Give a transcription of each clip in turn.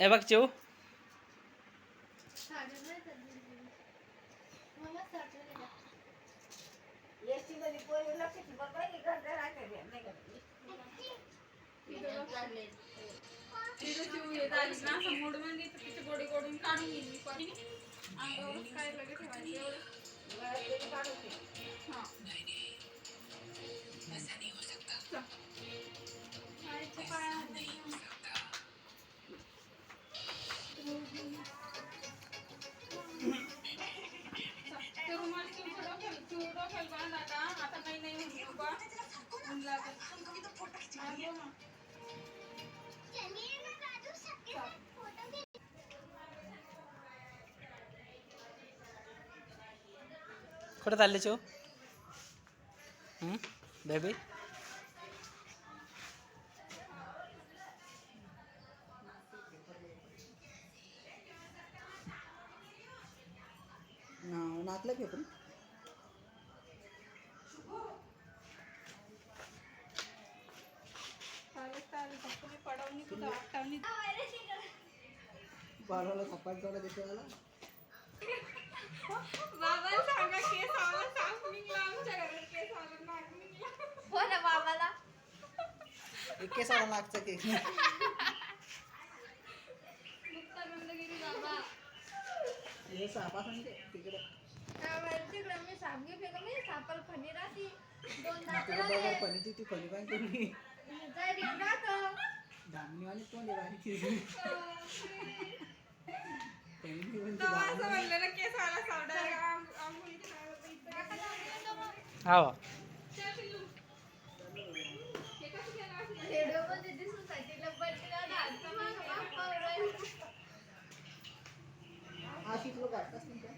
हे बघ चिऊ कुठं चालले चिऊ बेबी नाकलं की पण बाळाला सपाट जोडा देते मला बाबाला सांगा केस आला सांग निघला आमच्या घरात केस आला नाक निघला हो ना बाबाला इतके सारा नाकचा केक मुक्तानंदगिरी बाबा हे सापा सांगते तिकडे तिकडे मी साप घेऊन फेका मी सापाला फणी राहते दोन दात तिकडे बघा फणीची ती फणी पण केली जाईल राहतो धामणीवाली कोण आहे बारीची फणी पण असं म्हणलं ना केस आला सावडा हा रेडिओ मध्ये दिसून तिला बर्थडे अशीच लोक असतात नाही का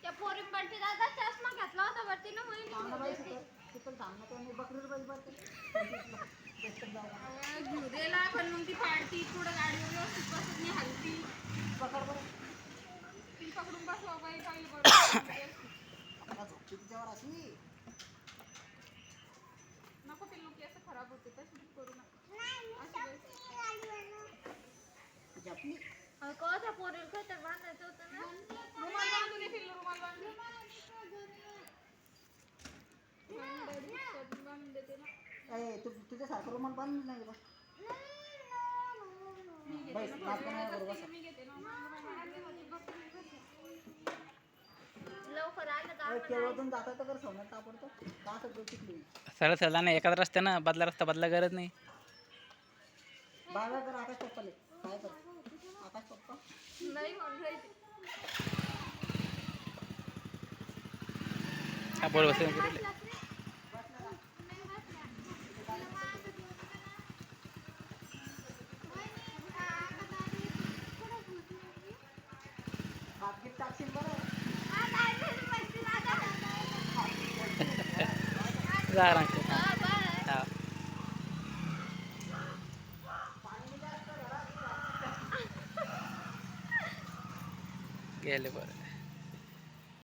त्या पोरी बर्थडे दादा चष्मा घातला होता वरती ना थांबणं पाहिजे ते पण थांबणं पण बकरीला पाहिजे बरं घेऊदेला पण मग ती पाडती थोडं गाडीवर व्यवस्थित बसत नाही हलती पकड बरं ती पकडून बसवा बाई काही बरं आता झोपती तिच्यावर अशी नको ते लोक असं खराब होते तशी करू नका झपली कोणत्या पोरीला काय तर बांधायचं होतं ना रुमाल बांधून ये पिल्लू रुमाल बांधून बांधून देते ना ए तुझ्यासारखं रुमाल बांधून नाही बा बस नाक नाही बरोबर मी घेते ना लवकर आलं का केवळतून जाता तर सोन्यात तापडतो का सगळं चिकली सरळ सरळ नाही एकाच रस्त्यानं बदला रस्ता बदला गरज नाही बाबा कर आकाश पप्पाले काय कर आकाश पप्पा नाही म्हणून राहिली हा बोल बस बातगीत टाकशील बरं जा हा गेले बरं